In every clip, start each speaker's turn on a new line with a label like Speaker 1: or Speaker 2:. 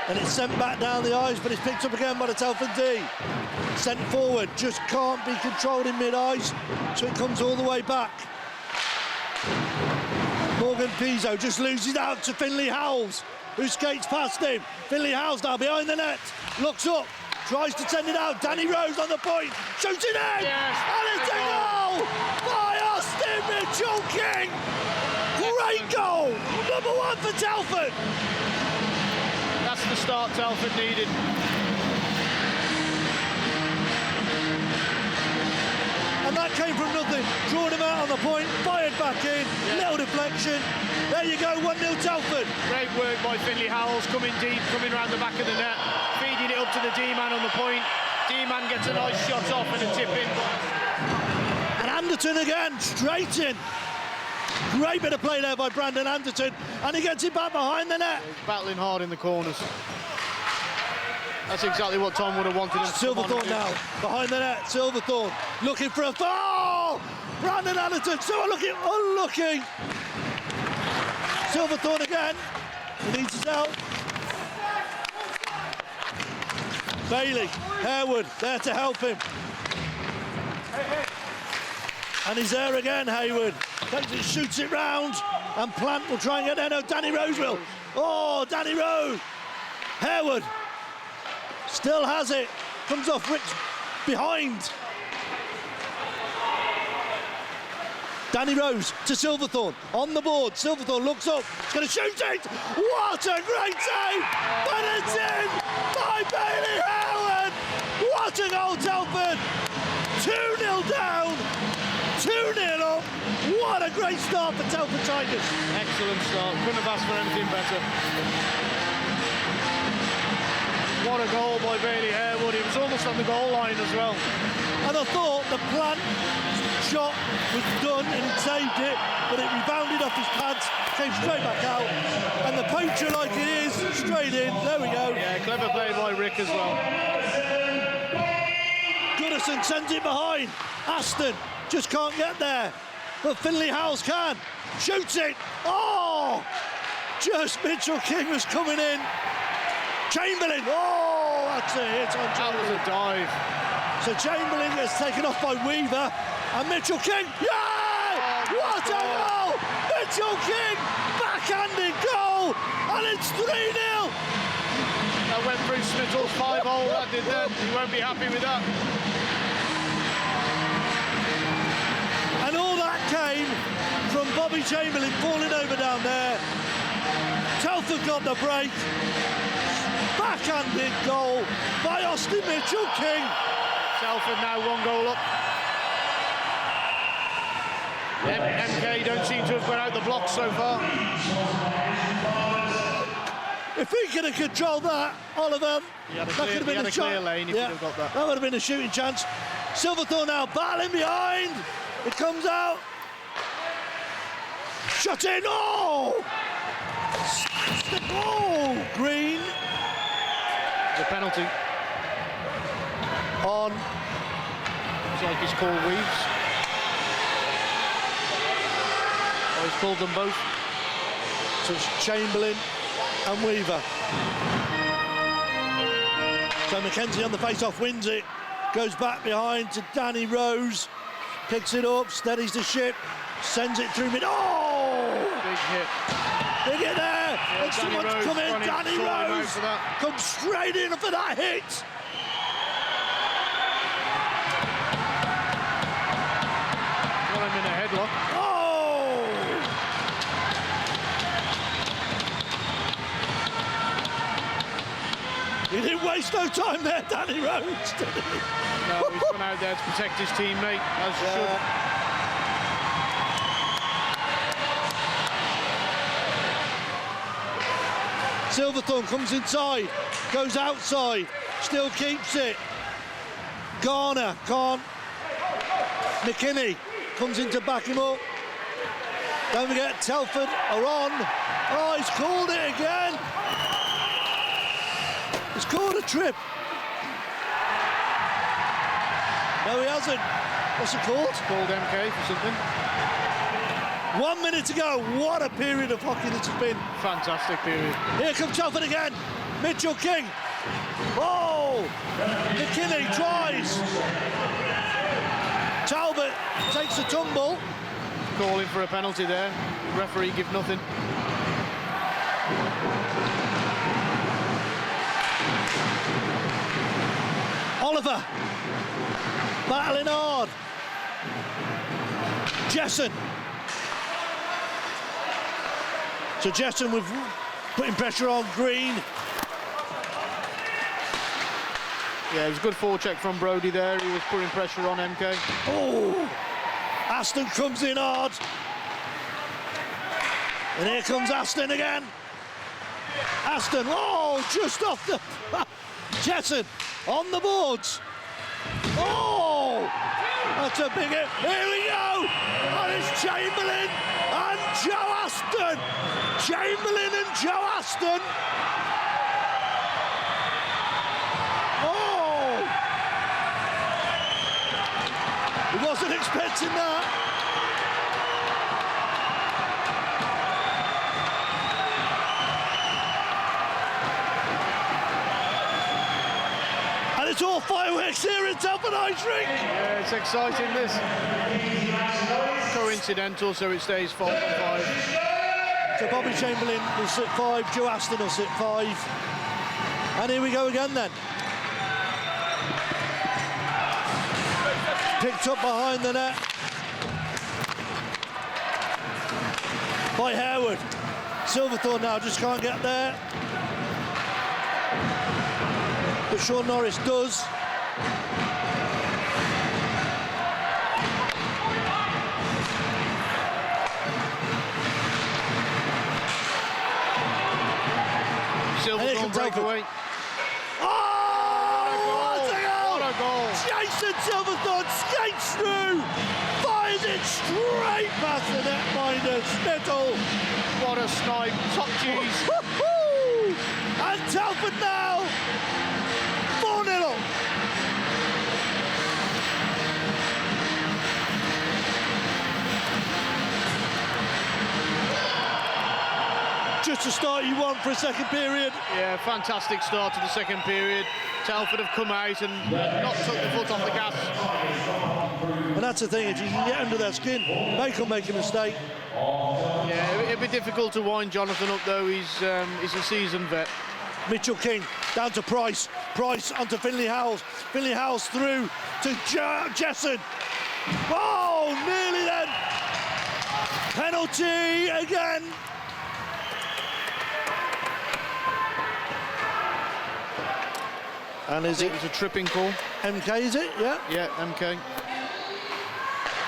Speaker 1: And it's sent back down the ice, but it's picked up again by the Telford D. Sent forward, just can't be controlled in mid-ice, so it comes all the way back. Morgan Pizzo just loses out to Finley Howells, who skates past him. Finley Howells now behind the net, looks up, tries to send it out. Danny Rose on the point, shoots it in,
Speaker 2: yes,
Speaker 1: and it's a goal by Austin Mitchell-King. Great goal, number 1 for Telford.
Speaker 2: That's the start Telford needed.
Speaker 1: And that came from nothing. Drawn him out on the point, fired back in, little deflection. There you go, 1-0 Telford.
Speaker 2: Great work by Finley Howells, coming deep, coming round the back of the net, feeding it up to the D-man on the point. D-man gets a nice shot off and a tip in.
Speaker 1: And Anderton again, straight in. Great bit of play there by Brandon Anderton, and he gets it back behind the net.
Speaker 2: He's battling hard in the corners. That's exactly what Tom would have wanted him to
Speaker 1: Silverthorne now, behind the net, Silverthorne looking for a foul! Brandon Anderton, so unlucky. Silverthorne again, he needs his help. Bailey, Harewood, there to help him. And he's there again, Harewood. Takes it, shoots it round, and Plant will try and get there. No, Danny Rose will. Oh, Danny Rose. Harewood still has it. Comes off Rick's behind. Danny Rose to Silverthorne on the board. Silverthorne looks up. He's going to shoot it. What a great save! But it's in by Bailey Harewood. What a goal, Telford. 2-0 down. 2-0 up. What a great start for Telford Tigers.
Speaker 2: Excellent start. Couldn't have asked for anything better. What a goal by Bailey Harewood. He was almost on the goal line as well.
Speaker 1: And I thought the Plant shot was done and he saved it, but it rebounded off his pads, came straight back out, and the poacher, like it is, straight in. There we go.
Speaker 2: Yeah, clever play by Rick as well.
Speaker 1: Goodison sends it behind. Aston just can't get there, but Finley Howells can. Shoots it. Oh! Just Mitchell-King was coming in. Chamberlain. Oh, that's a hit on Chamberlain.
Speaker 2: That was a dive.
Speaker 1: So Chamberlain gets taken off by Weaver, and Mitchell-King. Yeah! What a goal! Mitchell-King, backhanded goal, and it's 3-0.
Speaker 2: That went through Smittle's 5-hole. That did then. He won't be happy with that.
Speaker 1: And all that came from Bobby Chamberlain falling over down there. Telford got the break. Backhanded goal by Austin Mitchell-King.
Speaker 2: Telford now 1 goal up. MK don't seem to have got out the blocks so far.
Speaker 1: If he could have controlled that, Oliver, that could have been a
Speaker 2: clear lane if he'd have got that.
Speaker 1: That would have been a shooting chance. Silverthorne now battling behind. It comes out. Shot in. Oh! Oh, Green.
Speaker 2: The penalty.
Speaker 1: On.
Speaker 2: Looks like he's called Reeves. Oh, he's called them both.
Speaker 1: So it's Chamberlain and Weaver. So Mackenzie on the face-off wins it. Goes back behind to Danny Rose. Picks it up, steadies the ship. Sends it through mid. Oh!
Speaker 2: Big hit.
Speaker 1: Big hit there.
Speaker 2: Yeah,
Speaker 1: and someone's come in. Danny Rose comes straight in for that hit.
Speaker 2: Got him in a headlock.
Speaker 1: Oh! He didn't waste no time there, Danny Rose, did he?
Speaker 2: No, he's gone out there to protect his teammate, as he should.
Speaker 1: Silverthorne comes inside, goes outside, still keeps it. Garner can't. McKinney comes in to back him up. Don't forget, Telford are on. Oh, he's called it again. He's called a trip. No, he hasn't. What's it called?
Speaker 2: It's called MK for something.
Speaker 1: 1 minute to go. What a period of hockey this has been.
Speaker 2: Fantastic period.
Speaker 1: Here comes Telford again. Mitchell-King. Oh! McKinney tries. Talbot takes a tumble.
Speaker 2: Calling for a penalty there. Referee give nothing.
Speaker 1: Oliver battling hard. Jesson. So Jesson with putting pressure on Green.
Speaker 2: Yeah, it was a good forecheck from Brodie there. He was putting pressure on MK.
Speaker 1: Oh! Aston comes in hard. And here comes Aston again. Aston, oh, just off the... Jesson on the boards. Oh! That's a big hit. Here we go! And it's Chamberlain and Joe Aston. Chamberlain and Joe Aston. Oh! He wasn't expecting that. It's all fireworks here in Telford Ice Rink.
Speaker 2: Yeah, it's exciting, this. Coincidental, so it stays 5-5.
Speaker 1: So Bobby Chamberlain will sit 5, Joe Aston will sit 5. And here we go again then. Picked up behind the net by Harewood. Silverthorne now just can't get there. But Sean Norris does.
Speaker 2: Silverthorne breakaway.
Speaker 1: Oh!
Speaker 2: What a goal!
Speaker 1: Jason Silverthorne skates through, fires it straight past the netminder, Snittle.
Speaker 2: What a snipe, top cheese.
Speaker 1: And Telford now 4-0. Just a start you want for a second period.
Speaker 2: Yeah, fantastic start to the second period. Telford have come out and not took the foot off the gas.
Speaker 1: And that's the thing, if you can get under their skin, they can make a mistake.
Speaker 2: Yeah, it'd be difficult to wind Jonathan up though. He's a seasoned vet.
Speaker 1: Mitchell-King down to Price. Price onto Finlay Howells. Finlay Howells through to Jesson. Oh, nearly then. Penalty again. And is it
Speaker 2: was a tripping call?
Speaker 1: MK, is it? Yeah?
Speaker 2: Yeah, MK.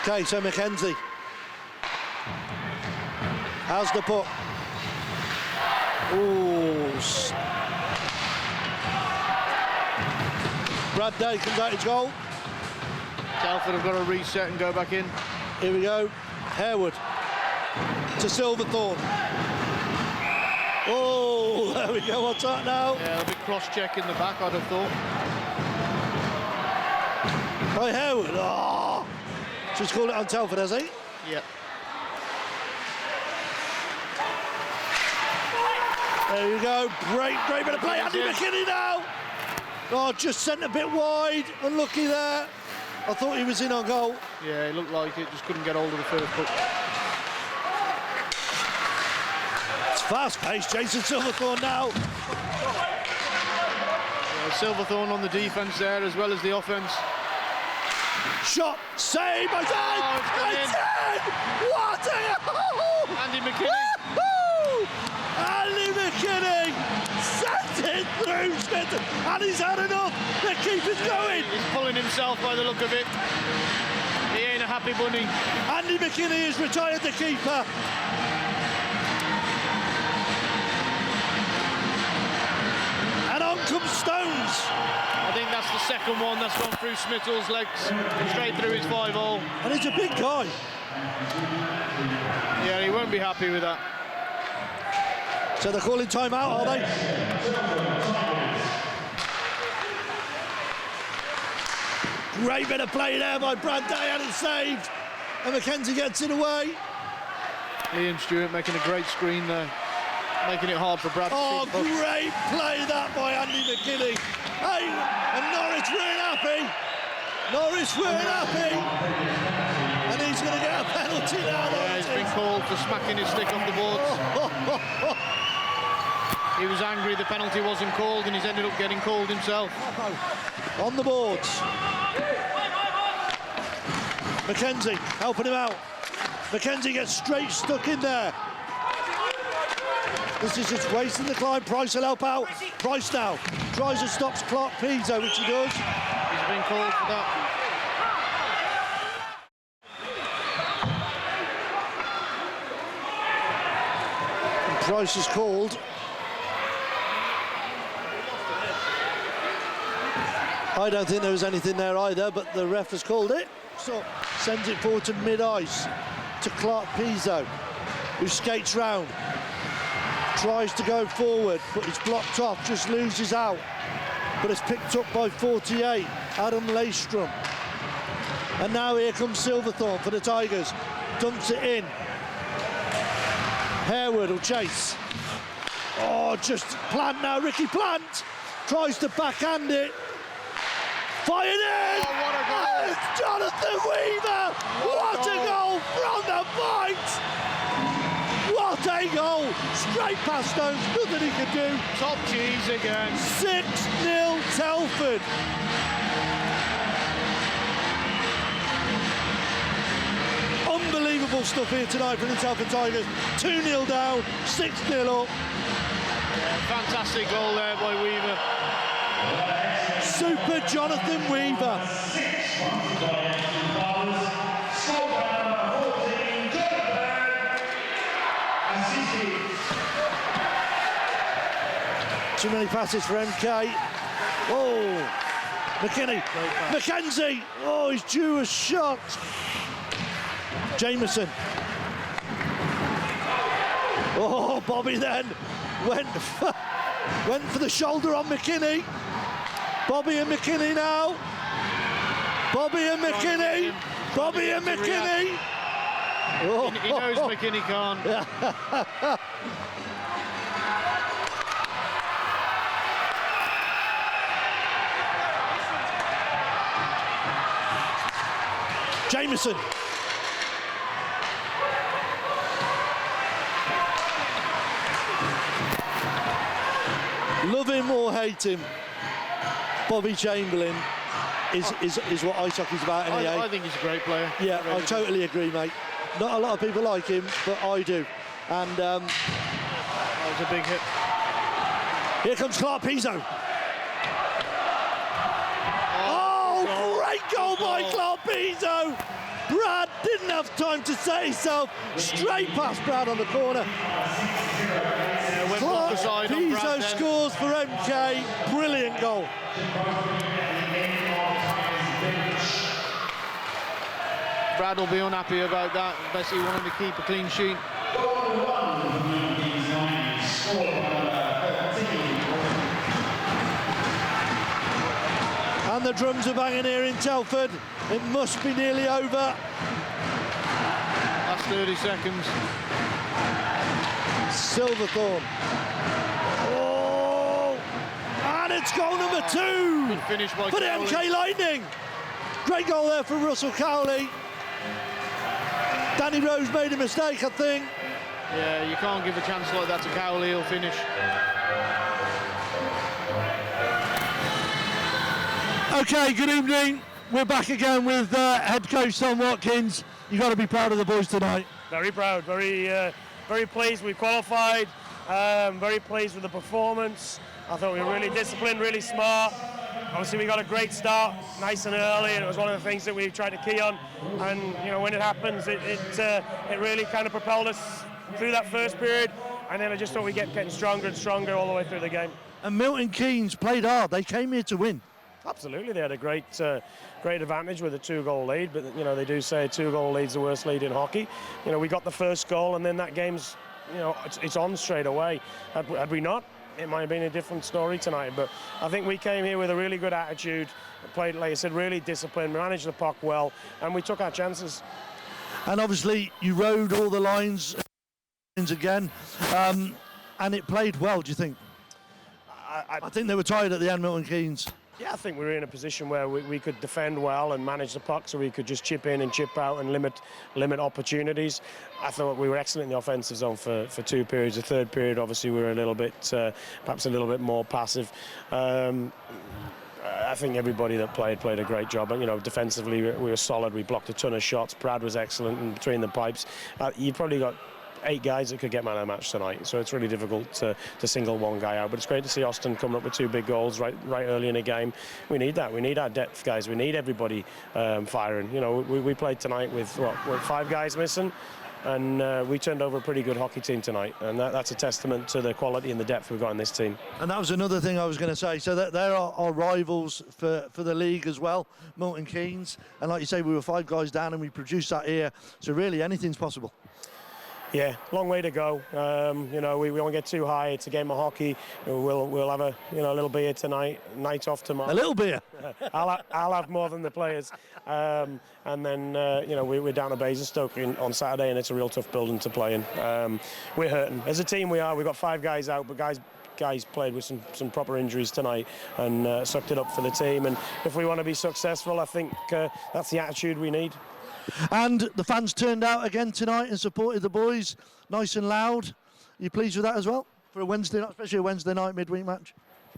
Speaker 1: Okay, so Mackenzie. How's the puck? Ooh. Brad Day comes out his goal.
Speaker 2: Telford have got to reset and go back in.
Speaker 1: Here we go. Harewood to Silverthorne. Oh, there we go. What's that now?
Speaker 2: Yeah, a big cross-check in the back, I'd have thought.
Speaker 1: By Harewood. Oh! Just called it on Telford, has he?
Speaker 2: Yeah.
Speaker 1: There you go. Great bit of play. Andy McKinney now. Oh, just sent a bit wide. Unlucky there. I thought he was in on goal.
Speaker 2: Yeah, it looked like it. Just couldn't get hold of the first puck.
Speaker 1: It's fast-paced. Jason Silverthorne now.
Speaker 2: Yeah, Silverthorne on the defence there as well as the offence.
Speaker 1: Shot. Save by Dad.
Speaker 2: Oh, it's
Speaker 1: What a goal!
Speaker 2: Andy McKinney.
Speaker 1: Andy McKinney sent it through Smith, and he's had enough. The keeper's going.
Speaker 2: He's pulling himself by the look of it. He ain't a happy bunny.
Speaker 1: Andy McKinney has retired the keeper. And on comes Stones.
Speaker 2: I think that's the second one that's gone through Smittle's legs, straight through his 5-hole.
Speaker 1: And he's a big guy.
Speaker 2: Yeah, he won't be happy with that.
Speaker 1: So they're calling timeout, are they? Great bit of play there by Brad Day, and it's saved. And Mackenzie gets it away.
Speaker 2: Liam Stewart making a great screen there. making it hard for Brad.
Speaker 1: Oh, great play that by Andy McKinney. Hey, and Norwich weren't happy. Norwich weren't happy. And he's going to get a penalty now.
Speaker 2: Yeah, he's been called for smacking his stick off the boards. He was angry the penalty wasn't called, and he's ended up getting called himself.
Speaker 1: On the boards. McKenzie helping him out. McKenzie gets straight stuck in there. This is just wasting the climb. Price will help out. Price now tries and stops Clark Pizzo, which he does.
Speaker 2: He's been called for that.
Speaker 1: And Price is called. I don't think there was anything there either, but the ref has called it. So sends it forward to mid-ice to Clark Pizzo, who skates round. Tries to go forward, but it's blocked off, just loses out. But it's picked up by 48, Adam Laystrom. And now here comes Silverthorne for the Tigers. Dumps it in. Harewood will chase. Oh, just Plant now, Ricky Plant. Tries to backhand it. Fired in!
Speaker 2: Oh, what a goal!
Speaker 1: And it's Jonathan Weaver! What a goal from the point! What a goal! Straight past Stones, nothing he could do.
Speaker 2: Top cheese again.
Speaker 1: 6-0 Telford. Unbelievable stuff here tonight from the Telford Tigers. 2-0 down, 6-0 up.
Speaker 2: Fantastic goal there by Weaver.
Speaker 1: Super Jonathan Weaver. Too many passes for MK. Oh, McKinney. Mackenzie. Oh, he's due a shot. Jameson. Oh, Bobby then went for the shoulder on McKinney. Bobby and McKinney now. Bobby and McKinney. Bobby and McKinney. Oh.
Speaker 2: He knows McKinney can't. Jameson. Love him or hate him, Bobby Chamberlain is what ice hockey's about anyway. I think he's a great player.
Speaker 1: Yeah, I totally agree, mate. Not a lot of people like him, but I do. And
Speaker 2: that was a big hit.
Speaker 1: Here comes Clark Pizzo. Oh, great goal by Clark Pizzo. Brad didn't have time to set himself. Straight past Brad on the corner. Clark Pizzo scores for MK. Brilliant goal.
Speaker 2: Brad will be unhappy about that. Basically wanted to keep a clean sheet.
Speaker 1: And the drums are banging here in Telford. It must be nearly over.
Speaker 2: Last 30 seconds.
Speaker 1: Silverthorne. Oh! And it's goal number 2.
Speaker 2: Good finish by
Speaker 1: for the MK Lightning. Great goal there from Russell Cowley. Danny Rose made a mistake, I think.
Speaker 2: Yeah, you can't give a chance like that to Cowley. He'll finish.
Speaker 1: Okay, good evening. We're back again with head coach Tom Watkins. You've got to be proud of the boys tonight.
Speaker 3: Very proud, very pleased we qualified, very pleased with the performance. I thought we were really disciplined, really smart. Obviously we got a great start, nice and early, and it was one of the things that we tried to key on. And you know, when it happens, it really kind of propelled us through that first period. And then I just thought we'd get getting stronger and stronger all the way through the game.
Speaker 1: And Milton-Keynes played hard. They came here to win.
Speaker 3: Absolutely, they had a great advantage with a 2-goal lead, but you know they do say a 2-goal lead's the worst lead in hockey. You know, we got the first goal, and then that game's, you know, it's on straight away. Had we not, it might have been a different story tonight. But I think we came here with a really good attitude, played, like I said, really disciplined, managed the puck well, and we took our chances.
Speaker 1: And obviously, you rode all the lines again. And it played well, do you think? I think they were tired at the end, Milton-Keynes.
Speaker 3: Yeah, I think we were in a position where we could defend well and manage the puck, so we could just chip in and chip out and limit opportunities. I thought we were excellent in the offensive zone for 2 periods. The third period, obviously, we were a little bit, perhaps a little bit more passive. I think everybody that played a great job. You know, defensively we were solid. We blocked a ton of shots. Brad was excellent in between the pipes. You've probably got 8 guys that could get man of the match tonight, so it's really difficult to single one guy out. But it's great to see Austin coming up with 2 big goals right early in the game. We need that. We need our depth guys. We need everybody firing. You know, we played tonight with 5 guys missing, and we turned over a pretty good hockey team tonight, and that's a testament to the quality and the depth we've got in this team.
Speaker 1: And that was another thing I was going to say. So that there are our rivals for the league as well, Milton-Keynes, and like you say, we were 5 guys down and we produced that here. So really, anything's possible.
Speaker 3: Yeah, long way to go. You know, we won't get too high. It's a game of hockey. We'll have a little beer tonight. Night off tomorrow.
Speaker 1: A little beer.
Speaker 3: I'll have more than the players. And then we're down at Basingstoke on Saturday, and it's a real tough building to play in. We're hurting as a team. We've got 5 guys out, but guys played with some proper injuries tonight and sucked it up for the team. And if we want to be successful, I think that's the attitude we need.
Speaker 1: And the fans turned out again tonight and supported the boys, nice and loud. Are you pleased with that as well for a Wednesday night, especially a Wednesday night midweek match?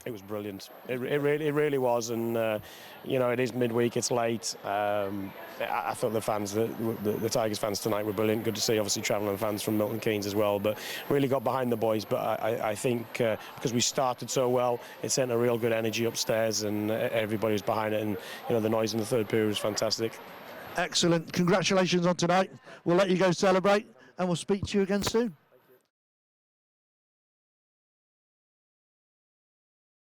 Speaker 3: It was brilliant. It really was, and it is midweek. It's late. I thought the fans, the Tigers fans tonight were brilliant. Good to see, obviously, travelling fans from Milton-Keynes as well. But really got behind the boys. But I think because we started so well, it sent a real good energy upstairs, and everybody was behind it. And the noise in the third period was fantastic.
Speaker 1: Excellent. Congratulations on tonight. We'll let you go celebrate, and we'll speak to you again soon.